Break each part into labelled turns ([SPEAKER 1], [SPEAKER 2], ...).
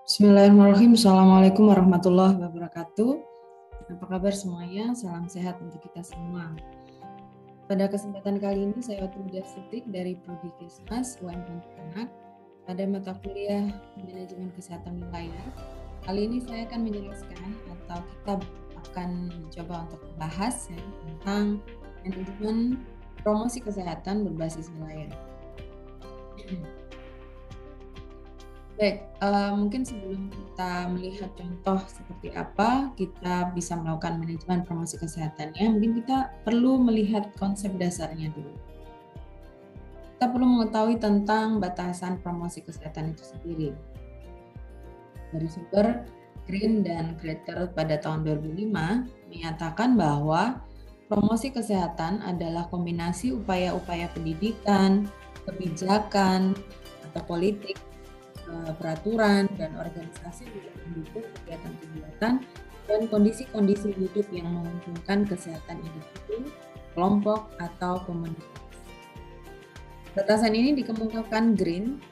[SPEAKER 1] Bismillahirrahmanirrahim. Assalamualaikum warahmatullahi wabarakatuh. Apa kabar semuanya? Salam sehat untuk kita semua. Pada kesempatan kali ini saya Tuda Sutik dari Prodi Kesmas UM Pontianak pada mata kuliah Manajemen Kesehatan Wilayah. Kali ini saya akan menjelaskan atau kita akan mencoba untuk membahas tentang manajemen promosi kesehatan berbasis wilayah. Baik, mungkin sebelum kita melihat contoh seperti apa kita bisa melakukan manajemen promosi kesehatannya, mungkin kita perlu melihat konsep dasarnya dulu. Kita perlu mengetahui tentang batasan promosi kesehatan itu sendiri. Dari sumber Green dan Greater pada tahun 2005 menyatakan bahwa promosi kesehatan adalah kombinasi upaya-upaya pendidikan, kebijakan, atau politik, peraturan dan organisasi untuk mendukung kegiatan-kegiatan dan kondisi-kondisi hidup yang menguntungkan kesehatan individu, kelompok, atau komunitas. Batasan ini dikemukakan Green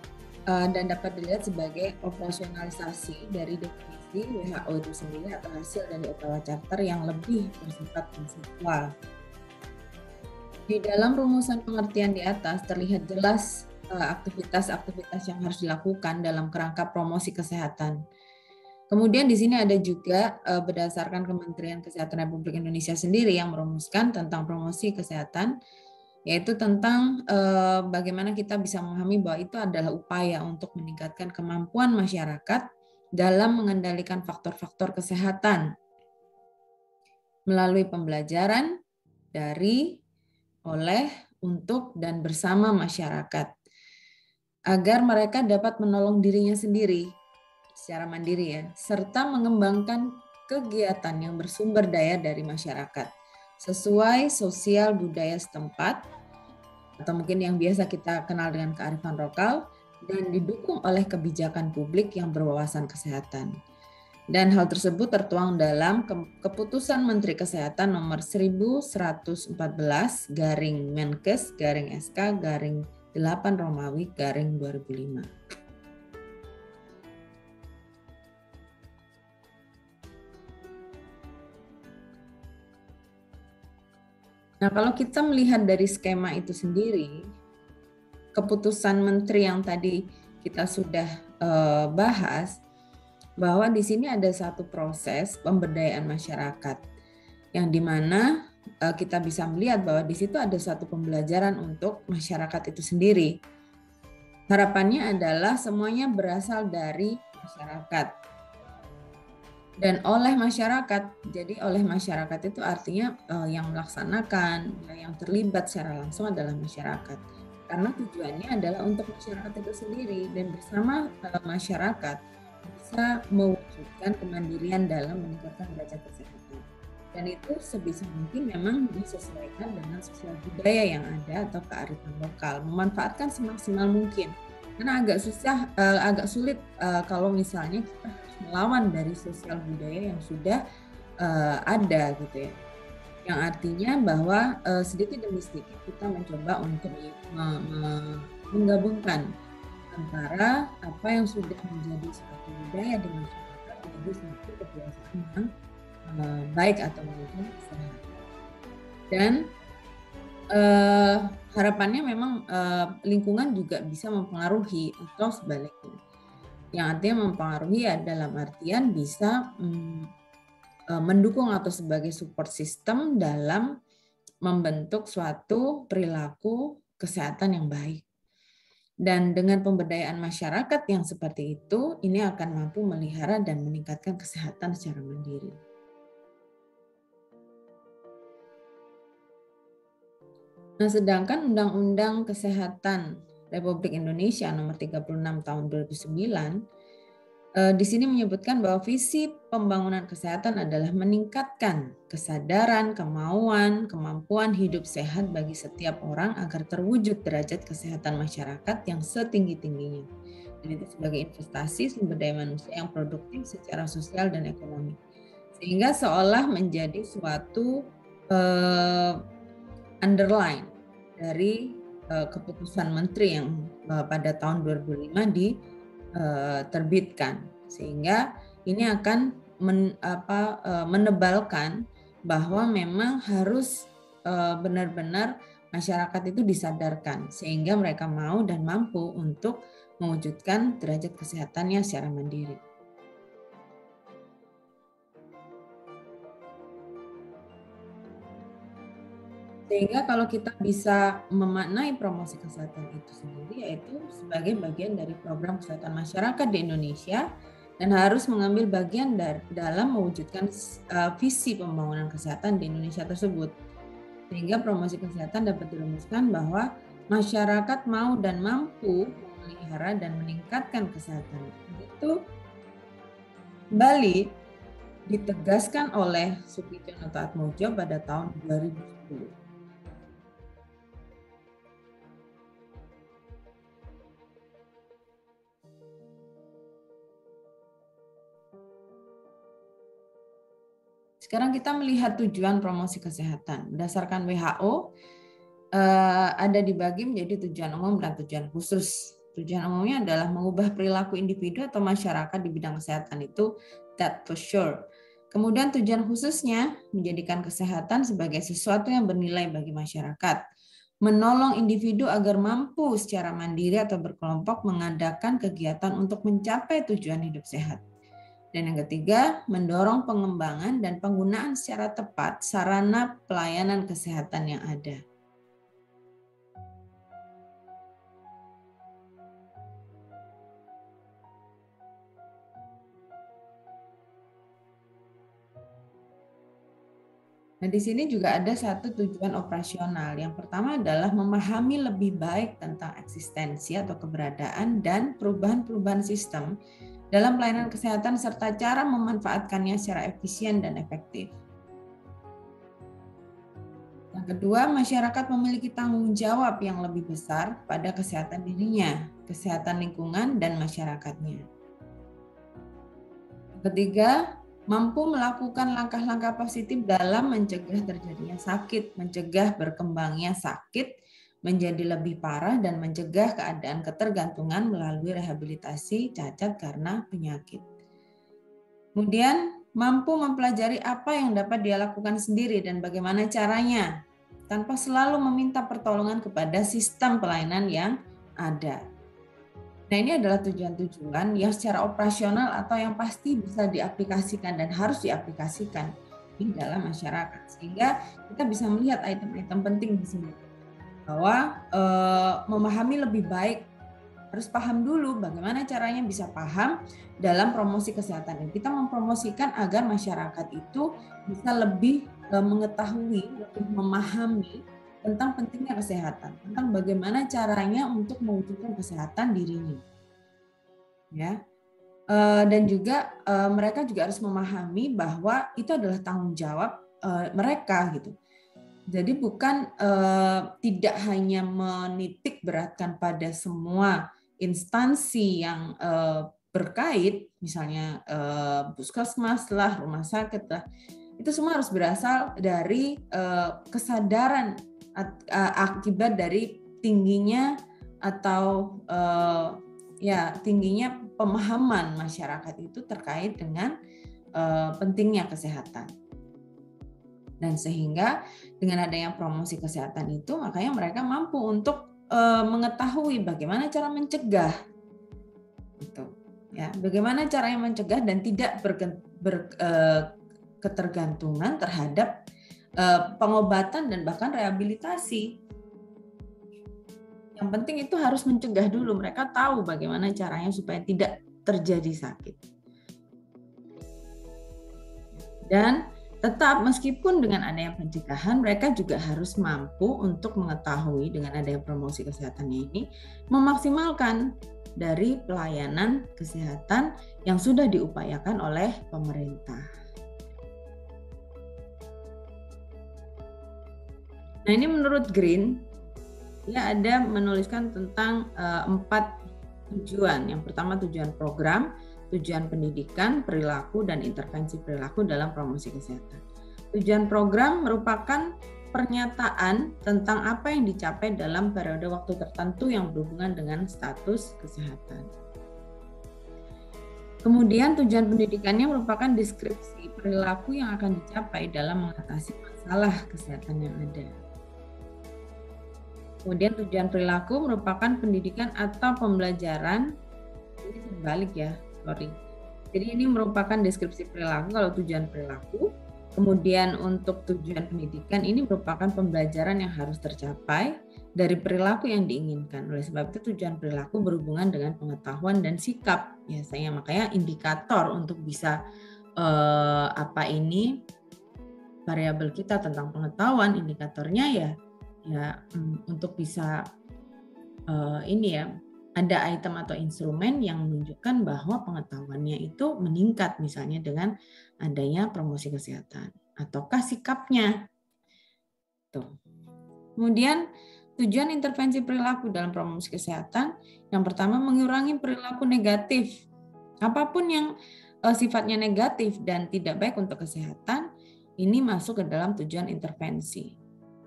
[SPEAKER 1] dan dapat dilihat sebagai operasionalisasi dari definisi WHO itu sendiri atau hasil dari Ottawa Charter yang lebih bersifat konseptual. Di dalam rumusan pengertian di atas terlihat jelas aktivitas-aktivitas yang harus dilakukan dalam kerangka promosi kesehatan. Kemudian di sini ada juga berdasarkan Kementerian Kesehatan Republik Indonesia sendiri yang merumuskan tentang promosi kesehatan, yaitu tentang bagaimana kita bisa memahami bahwa itu adalah upaya untuk meningkatkan kemampuan masyarakat dalam mengendalikan faktor-faktor kesehatan melalui pembelajaran dari, oleh, untuk, dan bersama masyarakat, agar mereka dapat menolong dirinya sendiri secara mandiri ya, serta mengembangkan kegiatan yang bersumber daya dari masyarakat sesuai sosial budaya setempat atau mungkin yang biasa kita kenal dengan kearifan lokal dan didukung oleh kebijakan publik yang berwawasan kesehatan. Dan hal tersebut tertuang dalam Keputusan Menteri Kesehatan nomor 1114 garing Menkes garing SK garing 8 Romawi garing 2005. Nah, kalau kita melihat dari skema itu sendiri, keputusan menteri yang tadi kita sudah bahas, bahwa di sini ada satu proses pemberdayaan masyarakat, yang dimana kita bisa melihat bahwa di situ ada satu pembelajaran untuk masyarakat itu sendiri. Harapannya adalah semuanya berasal dari masyarakat dan oleh masyarakat. Jadi oleh masyarakat itu artinya yang melaksanakan, yang terlibat secara langsung adalah masyarakat. Karena tujuannya adalah untuk masyarakat itu sendiri dan bersama masyarakat bisa mewujudkan kemandirian dalam meningkatkan derajat kesehatan. Dan itu sebisa mungkin memang disesuaikan dengan sosial budaya yang ada atau kearifan lokal, memanfaatkan semaksimal mungkin. Karena agak susah, agak sulit kalau misalnya kita harus melawan dari sosial budaya yang sudah ada gitu ya. Yang artinya bahwa sedikit demi sedikit kita mencoba untuk menggabungkan antara apa yang sudah menjadi suatu budaya di masyarakat menjadi suatu kebiasaan yang baik atau mungkin sehat. Dan harapannya memang lingkungan juga bisa mempengaruhi atau sebaliknya. Yang artinya mempengaruhi ya dalam artian bisa mendukung atau sebagai support system dalam membentuk suatu perilaku kesehatan yang baik. Dan dengan pemberdayaan masyarakat yang seperti itu, ini akan mampu melihara dan meningkatkan kesehatan secara mandiri. Nah, sedangkan Undang-Undang Kesehatan Republik Indonesia nomor 36 tahun 2009 di sini menyebutkan bahwa visi pembangunan kesehatan adalah meningkatkan kesadaran, kemauan, kemampuan hidup sehat bagi setiap orang agar terwujud derajat kesehatan masyarakat yang setinggi-tingginya. Dan itu sebagai investasi sumber daya manusia yang produktif secara sosial dan ekonomi. Sehingga seolah menjadi suatu underline dari keputusan menteri yang pada tahun 2005 diterbitkan Sehingga ini akan menebalkan bahwa memang harus benar-benar masyarakat itu disadarkan sehingga mereka mau dan mampu untuk mewujudkan derajat kesehatannya secara mandiri. Sehingga kalau kita bisa memaknai promosi kesehatan itu sendiri, yaitu sebagai bagian dari program kesehatan masyarakat di Indonesia dan harus mengambil bagian dalam mewujudkan visi pembangunan kesehatan di Indonesia tersebut. Sehingga promosi kesehatan dapat dirumuskan bahwa masyarakat mau dan mampu memelihara dan meningkatkan kesehatan. Itu kembali ditegaskan oleh Sukicenoto Atmojo pada tahun 2010. Sekarang kita melihat tujuan promosi kesehatan. Berdasarkan WHO, ada dibagi menjadi tujuan umum dan tujuan khusus. Tujuan umumnya adalah mengubah perilaku individu atau masyarakat di bidang kesehatan itu, that for sure. Kemudian tujuan khususnya menjadikan kesehatan sebagai sesuatu yang bernilai bagi masyarakat. Menolong individu agar mampu secara mandiri atau berkelompok mengadakan kegiatan untuk mencapai tujuan hidup sehat. Dan yang ketiga, mendorong pengembangan dan penggunaan secara tepat sarana pelayanan kesehatan yang ada. Nah, di sini juga ada satu tujuan operasional. Yang pertama adalah memahami lebih baik tentang eksistensi atau keberadaan dan perubahan-perubahan sistem dalam pelayanan kesehatan serta cara memanfaatkannya secara efisien dan efektif. Yang kedua, masyarakat memiliki tanggung jawab yang lebih besar pada kesehatan dirinya, kesehatan lingkungan, dan masyarakatnya. Yang ketiga, mampu melakukan langkah-langkah positif dalam mencegah terjadinya sakit, mencegah berkembangnya sakit, menjadi lebih parah dan mencegah keadaan ketergantungan melalui rehabilitasi cacat karena penyakit. Kemudian mampu mempelajari apa yang dapat dia lakukan sendiri dan bagaimana caranya tanpa selalu meminta pertolongan kepada sistem pelayanan yang ada. Nah, ini adalah tujuan-tujuan yang secara operasional atau yang pasti bisa diaplikasikan dan harus diaplikasikan di dalam masyarakat. Sehingga kita bisa melihat item-item penting di sini. Bahwa memahami lebih baik, harus paham dulu bagaimana caranya bisa paham dalam promosi kesehatan ini. Kita mempromosikan agar masyarakat itu bisa lebih mengetahui, lebih memahami tentang pentingnya kesehatan, tentang bagaimana caranya untuk mewujudkan kesehatan dirinya. Ya. Dan juga mereka juga harus memahami bahwa itu adalah tanggung jawab mereka gitu. Jadi bukan tidak hanya menitik beratkan pada semua instansi yang berkait, misalnya puskesmas lah, rumah sakit lah, itu semua harus berasal dari kesadaran akibat dari tingginya atau tingginya pemahaman masyarakat itu terkait dengan pentingnya kesehatan. Dan sehingga dengan adanya promosi kesehatan itu, makanya mereka mampu untuk mengetahui bagaimana cara mencegah, gitu. Ya, bagaimana caranya mencegah dan tidak ketergantungan terhadap pengobatan dan bahkan rehabilitasi. Yang penting itu harus mencegah dulu. Mereka tahu bagaimana caranya supaya tidak terjadi sakit. Dan tetap meskipun dengan adanya pencegahan, mereka juga harus mampu untuk mengetahui dengan adanya promosi kesehatannya ini, memaksimalkan dari pelayanan kesehatan yang sudah diupayakan oleh pemerintah. Nah, ini menurut Green, dia ada menuliskan tentang 4 tujuan. Yang pertama tujuan program, tujuan pendidikan, perilaku, dan intervensi perilaku dalam promosi kesehatan. Tujuan program merupakan pernyataan tentang apa yang dicapai dalam periode waktu tertentu yang berhubungan dengan status kesehatan. Kemudian tujuan pendidikannya merupakan deskripsi perilaku yang akan dicapai dalam mengatasi masalah kesehatan yang ada. Kemudian tujuan perilaku merupakan pendidikan atau pembelajaran, ini terbalik ya, sorry. Jadi ini merupakan deskripsi perilaku kalau tujuan perilaku. Kemudian untuk tujuan pendidikan ini merupakan pembelajaran yang harus tercapai dari perilaku yang diinginkan. Oleh sebab itu tujuan perilaku berhubungan dengan pengetahuan dan sikap. Biasanya makanya indikator untuk bisa variabel kita tentang pengetahuan, indikatornya ya untuk bisa ada item atau instrumen yang menunjukkan bahwa pengetahuannya itu meningkat, misalnya dengan adanya promosi kesehatan ataukah sikapnya. Tuh. Kemudian tujuan intervensi perilaku dalam promosi kesehatan yang pertama mengurangi perilaku negatif. Apapun yang sifatnya negatif dan tidak baik untuk kesehatan, ini masuk ke dalam tujuan intervensi.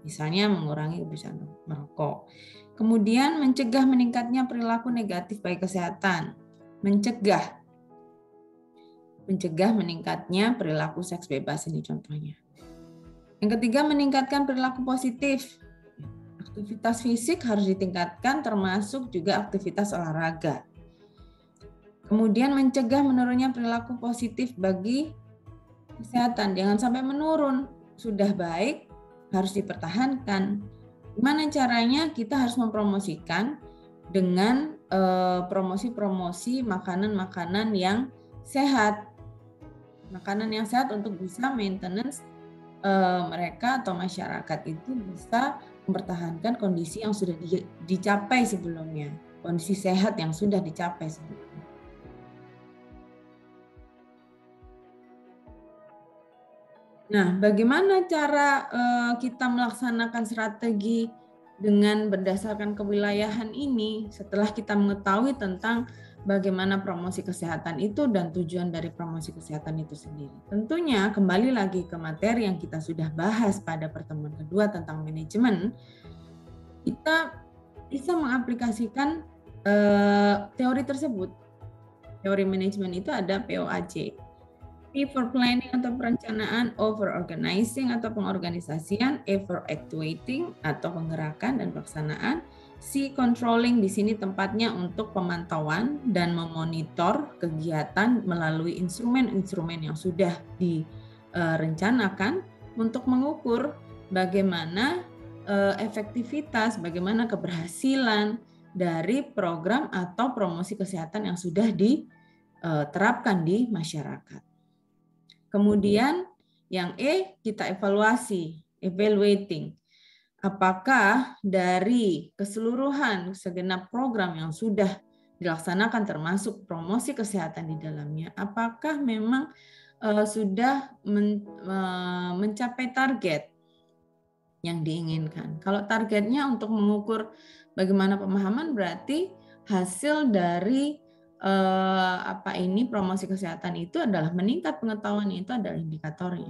[SPEAKER 1] Misalnya mengurangi kebiasaan merokok. Kemudian mencegah meningkatnya perilaku negatif bagi kesehatan. Mencegah meningkatnya perilaku seks bebas, ini contohnya. Yang ketiga, meningkatkan perilaku positif. Aktivitas fisik harus ditingkatkan, termasuk juga aktivitas olahraga. Kemudian mencegah menurunnya perilaku positif bagi kesehatan. Jangan sampai menurun. Sudah baik, harus dipertahankan. Gimana caranya? Kita harus mempromosikan dengan promosi-promosi makanan-makanan yang sehat. Makanan yang sehat untuk bisa maintenance mereka atau masyarakat itu bisa mempertahankan kondisi yang sudah dicapai sebelumnya. Kondisi sehat yang sudah dicapai sebelumnya. Nah, bagaimana cara kita melaksanakan strategi dengan berdasarkan kewilayahan ini setelah kita mengetahui tentang bagaimana promosi kesehatan itu dan tujuan dari promosi kesehatan itu sendiri? Tentunya kembali lagi ke materi yang kita sudah bahas pada pertemuan kedua tentang manajemen, kita bisa mengaplikasikan teori tersebut. Teori manajemen itu ada POAC. P for planning atau perencanaan, O for organizing atau pengorganisasian, A for actuating atau penggerakan dan pelaksanaan, C controlling, di sini tempatnya untuk pemantauan dan memonitor kegiatan melalui instrumen-instrumen yang sudah direncanakan untuk mengukur bagaimana efektivitas, bagaimana keberhasilan dari program atau promosi kesehatan yang sudah diterapkan di masyarakat. Kemudian yang E, kita evaluasi, evaluating. Apakah dari keseluruhan segenap program yang sudah dilaksanakan termasuk promosi kesehatan di dalamnya, apakah memang sudah mencapai target yang diinginkan? Kalau targetnya untuk mengukur bagaimana pemahaman, berarti hasil dari promosi kesehatan itu adalah meningkat pengetahuan, itu adalah indikatornya.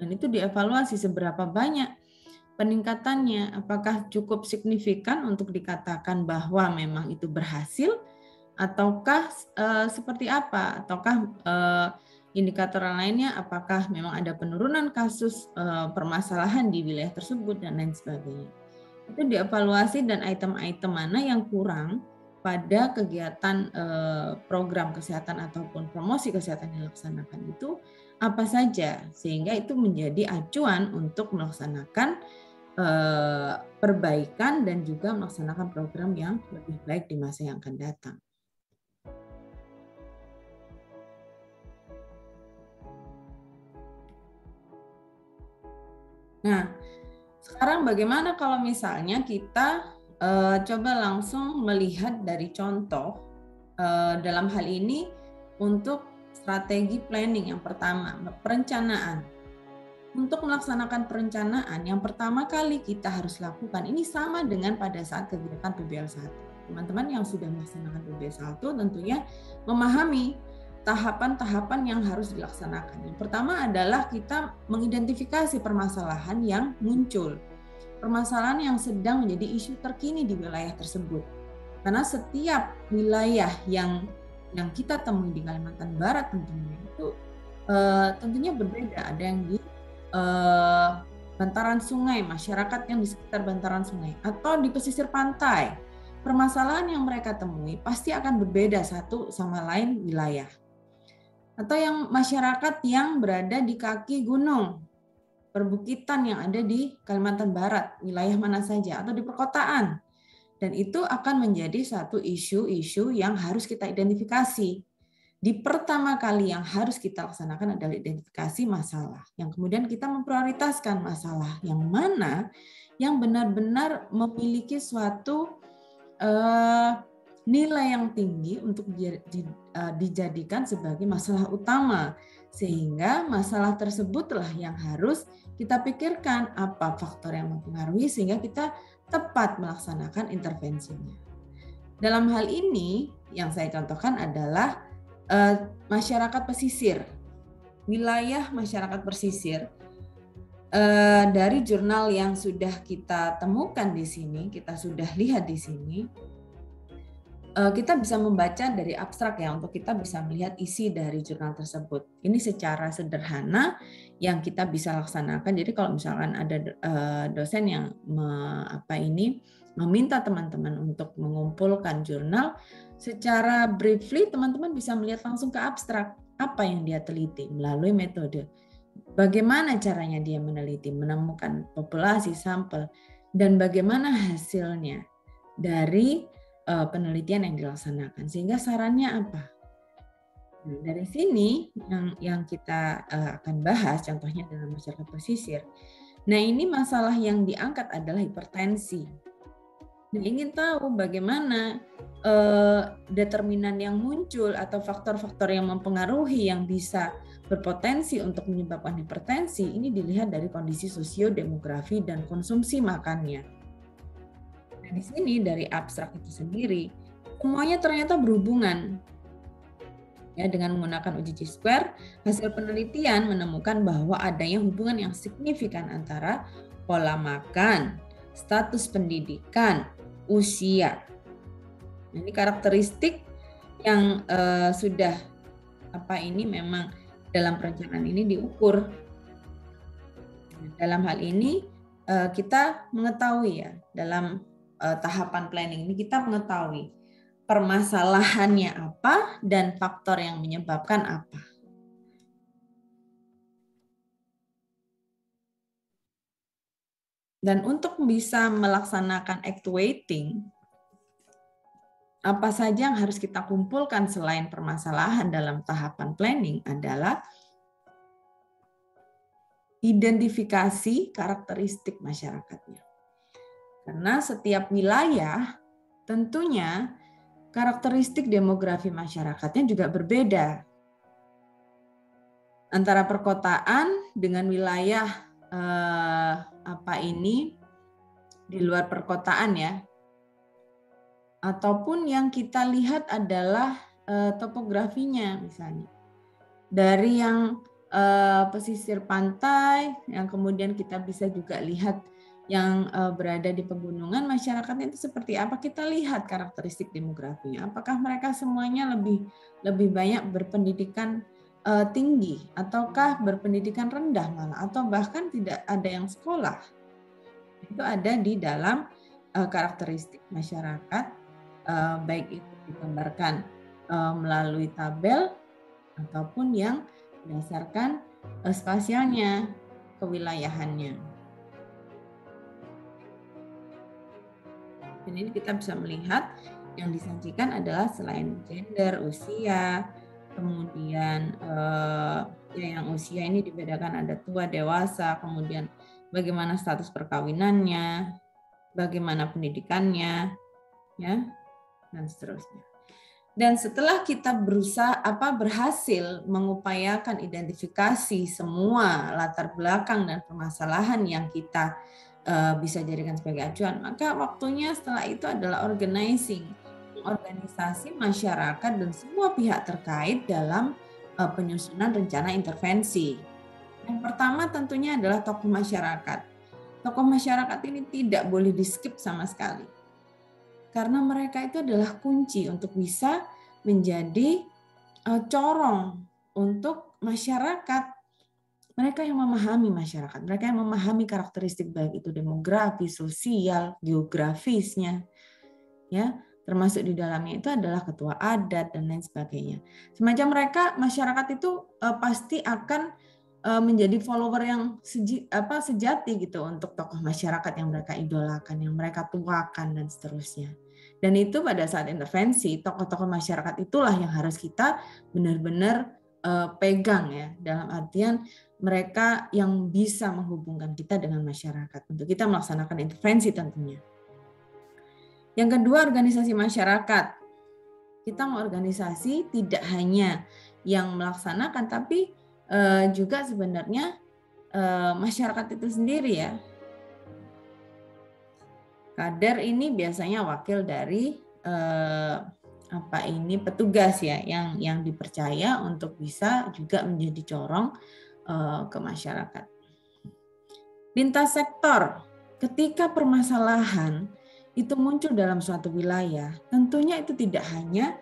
[SPEAKER 1] Dan itu dievaluasi seberapa banyak peningkatannya, apakah cukup signifikan untuk dikatakan bahwa memang itu berhasil, ataukah seperti apa, ataukah indikator lainnya, apakah memang ada penurunan kasus permasalahan di wilayah tersebut dan lain sebagainya. Itu dievaluasi dan item-item mana yang kurang pada kegiatan program kesehatan ataupun promosi kesehatan yang dilaksanakan itu apa saja, sehingga itu menjadi acuan untuk melaksanakan perbaikan dan juga melaksanakan program yang lebih baik di masa yang akan datang. Nah, sekarang bagaimana kalau misalnya kita coba langsung melihat dari contoh dalam hal ini untuk strategi planning yang pertama, perencanaan. Untuk melaksanakan perencanaan, yang pertama kali kita harus lakukan, ini sama dengan pada saat kegiatan PBL1. Teman-teman yang sudah melaksanakan PBL1 tentunya memahami tahapan-tahapan yang harus dilaksanakan. Yang pertama adalah kita mengidentifikasi permasalahan yang muncul. Permasalahan yang sedang menjadi isu terkini di wilayah tersebut. Karena setiap wilayah yang yang kita temui di Kalimantan Barat tentunya itu tentunya berbeda. Ada yang di bantaran sungai, masyarakat yang di sekitar bantaran sungai, atau di pesisir pantai. Permasalahan yang mereka temui pasti akan berbeda satu sama lain wilayah. Atau yang masyarakat yang berada di kaki gunung, perbukitan yang ada di Kalimantan Barat, wilayah mana saja, atau di perkotaan. Dan itu akan menjadi satu isu-isu yang harus kita identifikasi. Di pertama kali yang harus kita laksanakan adalah identifikasi masalah. Yang kemudian kita memprioritaskan masalah yang mana yang benar-benar memiliki suatu nilai yang tinggi untuk dijadikan sebagai masalah utama. Sehingga masalah tersebutlah yang harus kita pikirkan apa faktor yang mempengaruhi sehingga kita tepat melaksanakan intervensinya. Dalam hal ini yang saya contohkan adalah masyarakat pesisir, wilayah masyarakat pesisir. Dari jurnal yang sudah kita temukan di sini, kita sudah lihat di sini, kita bisa membaca dari abstrak ya untuk kita bisa melihat isi dari jurnal tersebut. Ini secara sederhana yang kita bisa laksanakan. Jadi kalau misalkan ada dosen yang meminta teman-teman untuk mengumpulkan jurnal, secara briefly teman-teman bisa melihat langsung ke abstrak apa yang dia teliti melalui metode. Bagaimana caranya dia meneliti, menemukan populasi sampel, dan bagaimana hasilnya dari penelitian yang dilaksanakan. Sehingga sarannya apa? Nah, dari sini yang kita akan bahas, contohnya dalam masyarakat pesisir. Nah, ini masalah yang diangkat adalah hipertensi. Nah, ingin tahu bagaimana determinan yang muncul atau faktor-faktor yang mempengaruhi yang bisa berpotensi untuk menyebabkan hipertensi, ini dilihat dari kondisi sosiodemografi dan konsumsi makannya. Nah, di sini dari abstrak itu sendiri, semuanya ternyata berhubungan. Ya, dengan menggunakan uji Chi-square, hasil penelitian menemukan bahwa adanya hubungan yang signifikan antara pola makan, status pendidikan, usia. Nah, ini karakteristik yang sudah memang dalam perencanaan ini diukur. Dalam hal ini kita mengetahui ya, dalam tahapan planning ini kita mengetahui permasalahannya apa dan faktor yang menyebabkan apa. Dan untuk bisa melaksanakan actuating, apa saja yang harus kita kumpulkan selain permasalahan dalam tahapan planning adalah identifikasi karakteristik masyarakatnya. Karena setiap wilayah tentunya karakteristik demografi masyarakatnya juga berbeda. Antara perkotaan dengan wilayah di luar perkotaan ya. Ataupun yang kita lihat adalah topografinya misalnya. Dari yang pesisir pantai, yang kemudian kita bisa juga lihat yang berada di pegunungan, masyarakatnya itu seperti apa, kita lihat karakteristik demografinya. Apakah mereka semuanya lebih banyak berpendidikan tinggi, ataukah berpendidikan rendah malah, atau bahkan tidak ada yang sekolah. Itu ada di dalam karakteristik masyarakat, baik itu digambarkan melalui tabel ataupun yang berdasarkan spasialnya, kewilayahannya. Dan ini kita bisa melihat yang disajikan adalah selain gender, usia, kemudian yang usia ini dibedakan ada tua, dewasa, kemudian bagaimana status perkawinannya, bagaimana pendidikannya, ya, dan seterusnya. Dan setelah kita berhasil mengupayakan identifikasi semua latar belakang dan permasalahan yang kita bisa jadikan sebagai acuan, maka waktunya setelah itu adalah organizing, organisasi masyarakat dan semua pihak terkait dalam penyusunan rencana intervensi. Yang pertama tentunya adalah tokoh masyarakat. Tokoh masyarakat ini tidak boleh di-skip sama sekali. Karena mereka itu adalah kunci untuk bisa menjadi corong untuk masyarakat. Mereka yang memahami masyarakat, mereka yang memahami karakteristik baik itu demografi, sosial, geografisnya, ya, termasuk di dalamnya itu adalah ketua adat dan lain sebagainya. Semacam mereka, masyarakat itu pasti akan menjadi follower yang sejati gitu untuk tokoh masyarakat yang mereka idolakan, yang mereka tuakan dan seterusnya. Dan itu pada saat intervensi, tokoh-tokoh masyarakat itulah yang harus kita benar-benar pegang ya, dalam artian mereka yang bisa menghubungkan kita dengan masyarakat untuk kita melaksanakan intervensi tentunya. Yang kedua, organisasi masyarakat. Kita mengorganisasi tidak hanya yang melaksanakan, tapi juga sebenarnya masyarakat itu sendiri ya. Kader ini biasanya wakil dari petugas ya, yang dipercaya untuk bisa juga menjadi corong ke masyarakat. Lintas sektor, ketika permasalahan itu muncul dalam suatu wilayah, tentunya itu tidak hanya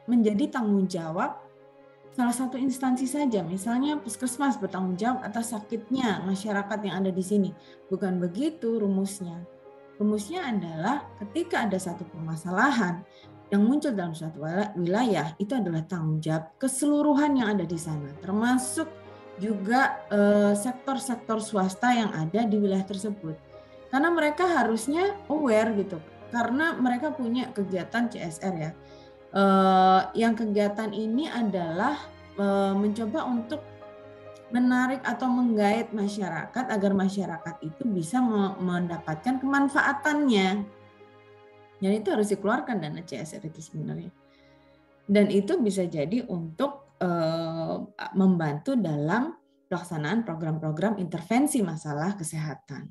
[SPEAKER 1] menjadi tanggung jawab salah satu instansi saja. Misalnya puskesmas bertanggung jawab atas sakitnya masyarakat yang ada di sini. Bukan begitu rumusnya. Rumusnya adalah ketika ada satu permasalahan yang muncul dalam suatu wilayah, itu adalah tanggung jawab keseluruhan yang ada di sana, termasuk juga sektor-sektor swasta yang ada di wilayah tersebut. Karena mereka harusnya aware gitu, karena mereka punya kegiatan CSR ya. Yang kegiatan ini adalah mencoba untuk menarik atau menggait masyarakat agar masyarakat itu bisa mendapatkan kemanfaatannya. Dan itu harus dikeluarkan dana CSR itu sebenarnya. Dan itu bisa jadi untuk membantu dalam pelaksanaan program-program intervensi masalah kesehatan.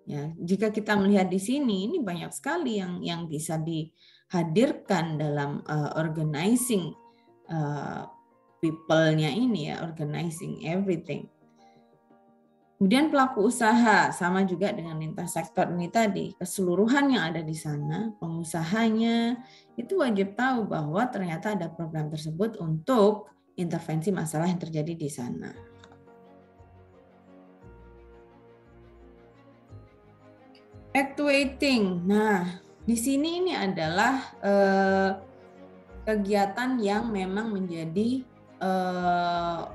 [SPEAKER 1] Ya, jika kita melihat di sini, ini banyak sekali yang bisa dihadirkan dalam organizing people-nya ini ya, organizing everything. Kemudian pelaku usaha, sama juga dengan lintas sektor ini tadi, keseluruhan yang ada di sana, pengusahanya, itu wajib tahu bahwa ternyata ada program tersebut untuk intervensi masalah yang terjadi di sana. Actuating, nah di sini ini adalah kegiatan yang memang menjadi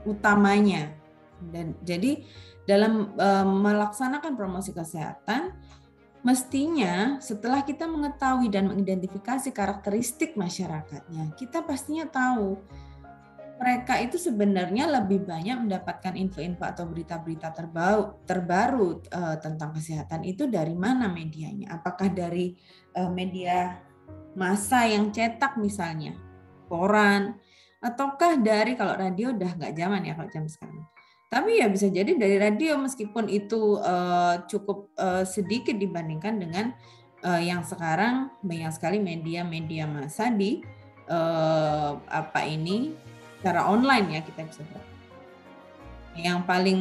[SPEAKER 1] utamanya. Dan jadi dalam melaksanakan promosi kesehatan, mestinya setelah kita mengetahui dan mengidentifikasi karakteristik masyarakatnya, kita pastinya tahu mereka itu sebenarnya lebih banyak mendapatkan info-info atau berita-berita terbaru tentang kesehatan itu dari mana medianya? Apakah dari media massa yang cetak misalnya, koran, ataukah dari, kalau radio udah nggak zaman ya kalau jam sekarang. Tapi ya bisa jadi dari radio meskipun itu cukup sedikit dibandingkan dengan yang sekarang banyak sekali media-media massa di secara online ya kita bisa bilang. Yang paling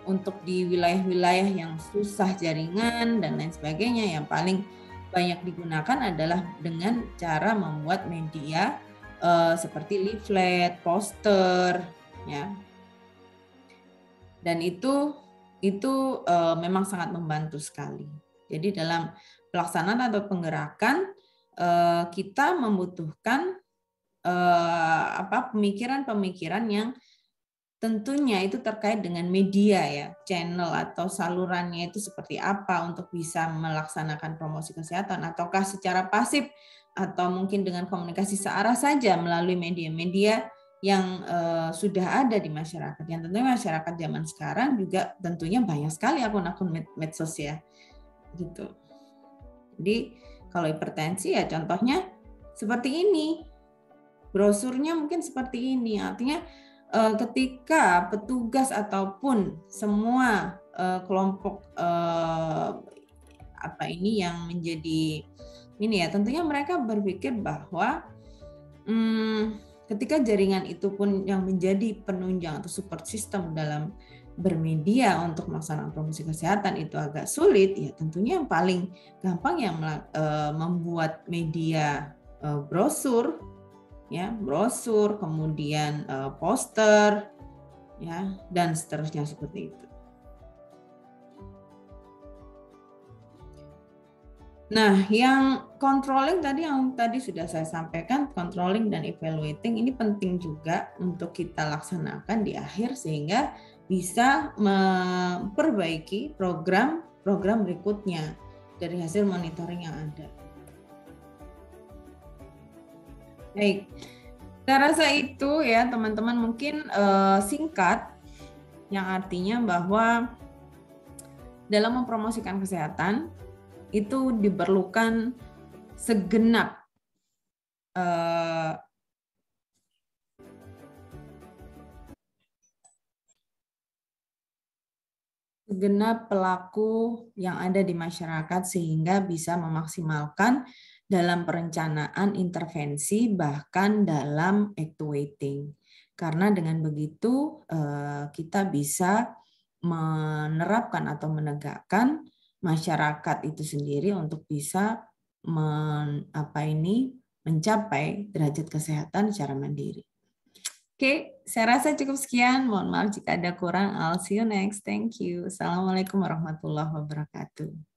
[SPEAKER 1] untuk di wilayah-wilayah yang susah jaringan dan lain sebagainya, yang paling banyak digunakan adalah dengan cara membuat media seperti leaflet, poster, ya. Dan itu memang sangat membantu sekali. Jadi dalam pelaksanaan atau penggerakan kita membutuhkan pemikiran-pemikiran yang tentunya itu terkait dengan media ya, channel atau salurannya itu seperti apa untuk bisa melaksanakan promosi kesehatan, ataukah secara pasif atau mungkin dengan komunikasi searah saja melalui media-media yang sudah ada di masyarakat. Yang tentunya masyarakat zaman sekarang juga tentunya banyak sekali akun-akun medsos ya, gitu. Jadi kalau hipertensi ya contohnya seperti ini, brosurnya mungkin seperti ini. Artinya ketika petugas ataupun semua kelompok yang menjadi ini ya, tentunya mereka berpikir bahwa ketika jaringan itu pun yang menjadi penunjang atau support system dalam bermedia untuk melaksanakan promosi kesehatan itu agak sulit, ya tentunya yang paling gampang yang membuat media brosur, ya brosur, kemudian poster, ya dan seterusnya seperti itu. Nah, yang controlling yang tadi sudah saya sampaikan, controlling dan evaluating ini penting juga untuk kita laksanakan di akhir sehingga bisa memperbaiki program berikutnya dari hasil monitoring yang ada. Baik, saya rasa itu ya teman-teman, mungkin singkat, yang artinya bahwa dalam mempromosikan kesehatan itu diperlukan segenap pelaku yang ada di masyarakat sehingga bisa memaksimalkan dalam perencanaan intervensi bahkan dalam actuating. Karena dengan begitu kita bisa menerapkan atau menegakkan masyarakat itu sendiri untuk bisa mencapai derajat kesehatan secara mandiri. Oke, saya rasa cukup sekian. Mohon maaf jika ada kurang. I'll see you next. Thank you. Assalamualaikum warahmatullahi wabarakatuh.